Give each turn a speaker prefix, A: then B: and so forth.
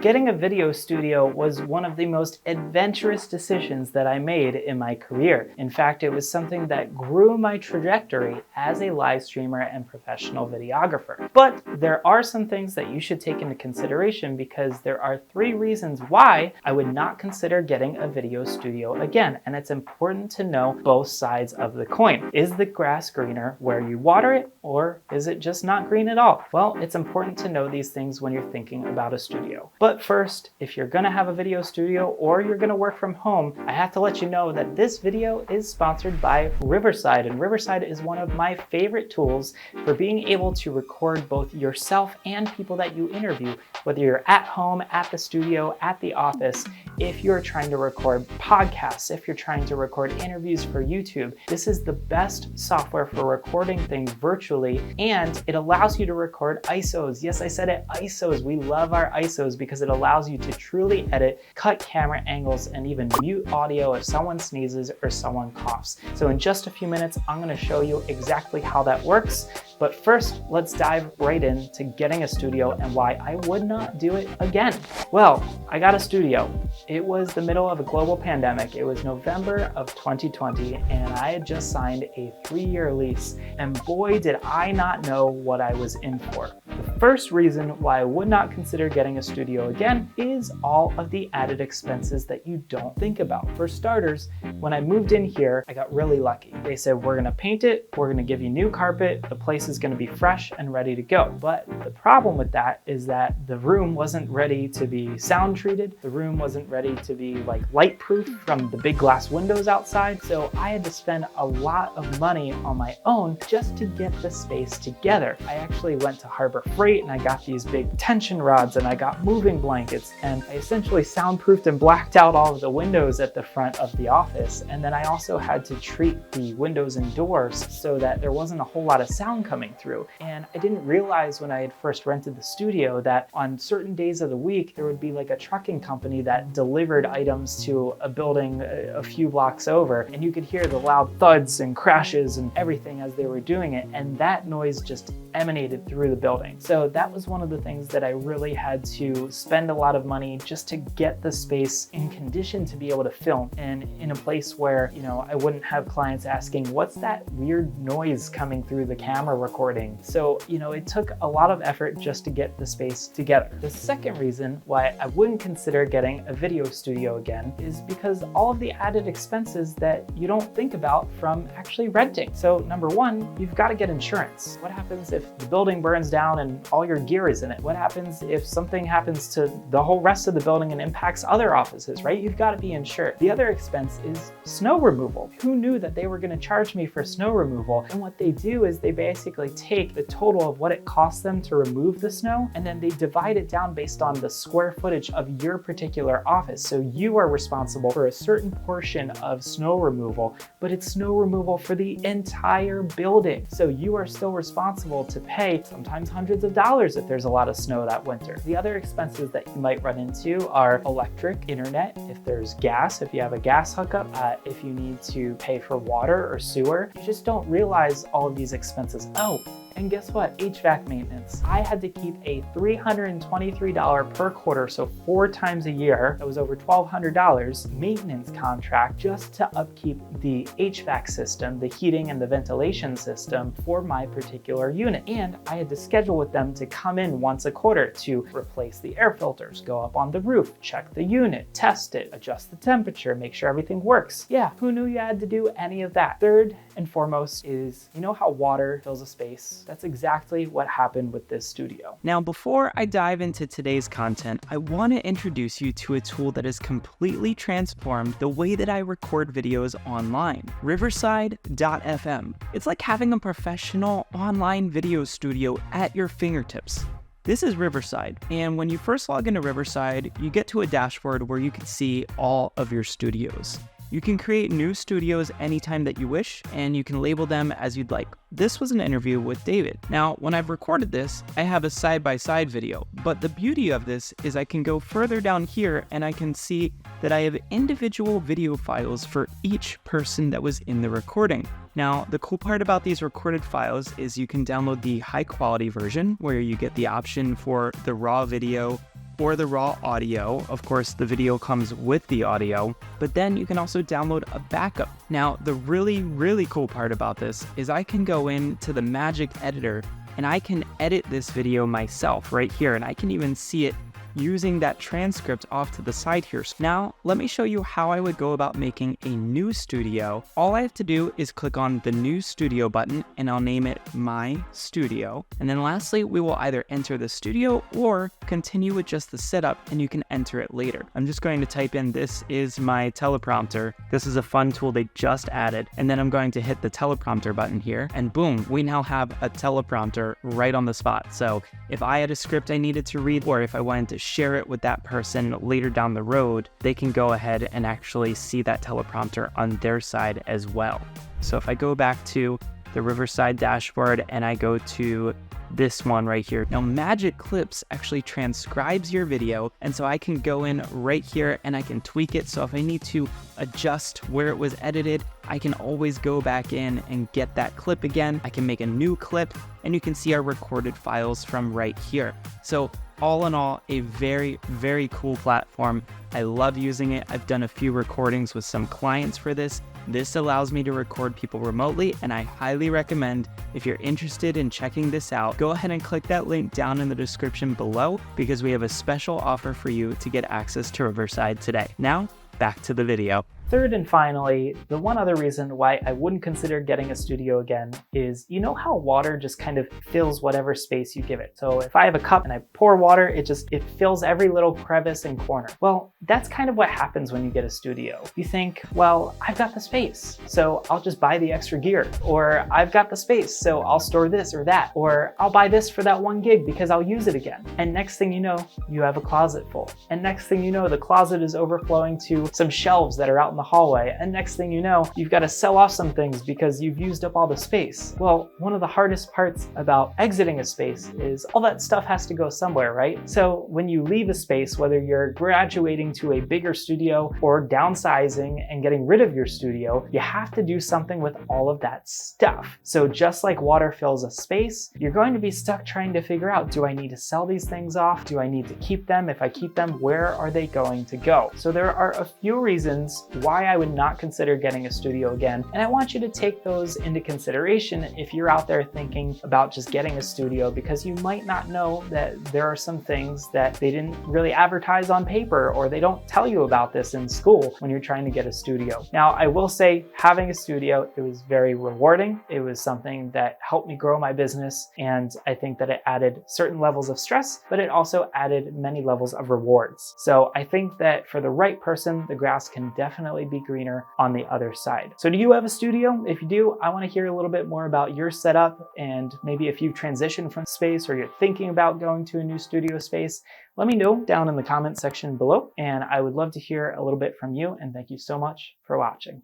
A: Getting a video studio was one of the most adventurous decisions that I made in my career. In fact, it was something that grew my trajectory as a live streamer and professional videographer. But there are some things that you should take into consideration because there are 3 reasons why I would not consider getting a video studio again. And it's important to know both sides of the coin. Is the grass greener where you water it, or is it just not green at all? Well, it's important to know these things when you're thinking about a studio. But first, if you're gonna have a video studio or you're gonna work from home, I have to let you know that this video is sponsored by Riverside, and Riverside is one of my favorite tools for being able to record both yourself and people that you interview, whether you're at home, at the studio, at the office. If you're trying to record podcasts, if you're trying to record interviews for YouTube, this is the best software for recording things virtually, and it allows you to record ISOs. Yes, I said it, ISOs. We love our ISOs because it allows you to truly edit, cut camera angles, and even mute audio if someone sneezes or someone coughs. So in just a few minutes, I'm gonna show you exactly how that works. But first, let's dive right into getting a studio and why I would not do it again. Well, I got a studio. It was the middle of a global pandemic. It was November of 2020, and I had just signed a 3-year lease. And boy, did I not know what I was in for. The first reason why I would not consider getting a studio again is all of the added expenses that you don't think about. For starters, when I moved in here, I got really lucky. They said, we're gonna paint it, we're gonna give you new carpet, the place is gonna be fresh and ready to go. But the problem with that is that the room wasn't ready to be sound treated. The room wasn't ready to be like light proof from the big glass windows outside. So I had to spend a lot of money on my own just to get the space together. I actually went to Harbor Freight and I got these big tension rods and I got moving blankets, and I essentially soundproofed and blacked out all of the windows at the front of the office. And then I also had to treat the windows and doors so that there wasn't a whole lot of sound coming through. And I didn't realize when I had first rented the studio that on certain days of the week, there would be like a trucking company that delivered items to a building a few blocks over, and you could hear the loud thuds and crashes and everything as they were doing it. And that noise just emanated through the building. So that was one of the things that I really had to spend a lot of money just to get the space in condition to be able to film, and in a place where, you know, I wouldn't have clients asking, what's that weird noise coming through the camera recording? So, you know, it took a lot of effort just to get the space together. The second reason why I wouldn't consider getting a video studio again is because all of the added expenses that you don't think about from actually renting. So number one, you've got to get insurance. What happens if the building burns down and all your gear is in it? What happens if something happens to the whole rest of the building and impacts other offices, right? You've got to be insured. The other expense is snow removal. Who knew that they were going to charge me for snow removal? And what they do is they basically take the total of what it costs them to remove the snow, and then they divide it down based on the square footage of your particular office. So you are responsible for a certain portion of snow removal, but it's snow removal for the entire building. So you are still responsible to pay sometimes hundreds of dollars if there's a lot of snow that winter. The other expenses that you might run into are electric, internet, if there's gas, if you have a gas hookup, if you need to pay for water or sewer. You just don't realize all of these expenses. Oh, and guess what? HVAC maintenance. I had to keep a $323 per quarter, so 4 times a year, that was over $1,200 maintenance contract just to upkeep the HVAC system, the heating and the ventilation system for my particular unit. And I had to schedule with them to come in once a quarter to replace the air filters, go up on the roof, check the unit, test it, adjust the temperature, make sure everything works. Yeah, who knew you had to do any of that? Third and foremost is, you know how water fills a space? That's exactly what happened with this studio. Now, before I dive into today's content, I want to introduce you to a tool that has completely transformed the way that I record videos online, Riverside.fm. It's like having a professional online video studio at your fingertips. This is Riverside, and when you first log into Riverside, you get to a dashboard where you can see all of your studios. You can create new studios anytime that you wish, and you can label them as you'd like. This was an interview with David. Now, when I've recorded this, I have a side-by-side video, but the beauty of this is I can go further down here and I can see that I have individual video files for each person that was in the recording. Now, the cool part about these recorded files is you can download the high quality version where you get the option for the raw video,
B: for the raw audio. Of course, the video comes with the audio, but then you can also download a backup. Now, the really, really cool part about this is I can go into the Magic Editor and I can edit this video myself right here, and I can even see it using that transcript off to the side here. So now, let me show you how I would go about making a new studio. All I have to do is click on the New Studio button, and I'll name it My Studio. And then lastly, we will either enter the studio or continue with just the setup, and you can enter it later. I'm just going to type in, this is my teleprompter. This is a fun tool they just added. And then I'm going to hit the teleprompter button here, and boom, we now have a teleprompter right on the spot. So if I had a script I needed to read, or if I wanted to share it with that person later down the road, they can go ahead and actually see that teleprompter on their side as well. So if I go back to the Riverside dashboard and I go to this one right here. Now, Magic Clips actually transcribes your video, and so I can go in right here and I can tweak it. So if I need to adjust where it was edited, I can always go back in and get that clip again. I can make a new clip, and you can see our recorded files from right here. So all in all, a very, very cool platform. I love using it. I've done a few recordings with some clients for this. This allows me to record people remotely, and I highly recommend, if you're interested in checking this out, go ahead and click that link down in the description below, because we have a special offer for you to get access to Riverside today. Now, back to the video.
A: Third and finally, the one other reason why I wouldn't consider getting a studio again is, you know how water just kind of fills whatever space you give it. So if I have a cup and I pour water, it fills every little crevice and corner. Well, that's kind of what happens when you get a studio. You think, well, I've got the space, so I'll just buy the extra gear. Or I've got the space, so I'll store this or that. Or I'll buy this for that 1 gig because I'll use it again. And next thing you know, you have a closet full. And next thing you know, the closet is overflowing to some shelves that are out in the hallway, and next thing you know, you've got to sell off some things because you've used up all the space. Well, one of the hardest parts about exiting a space is all that stuff has to go somewhere, right? So when you leave a space, whether you're graduating to a bigger studio or downsizing and getting rid of your studio, you have to do something with all of that stuff. So just like water fills a space, you're going to be stuck trying to figure out, do I need to sell these things off? Do I need to keep them? If I keep them, where are they going to go? So there are a few reasons why I would not consider getting a studio again, and I want you to take those into consideration if you're out there thinking about just getting a studio, because you might not know that there are some things that they didn't really advertise on paper, or they don't tell you about this in school when you're trying to get a studio. Now, I will say, having a studio, it was very rewarding. It was something that helped me grow my business, and I think that it added certain levels of stress, but it also added many levels of rewards. So I think that for the right person, the grass can definitely be greener on the other side. So do you have a studio? If you do, I want to hear a little bit more about your setup, and maybe if you've transitioned from space or you're thinking about going to a new studio space, let me know down in the comment section below, and I would love to hear a little bit from you, and thank you so much for watching.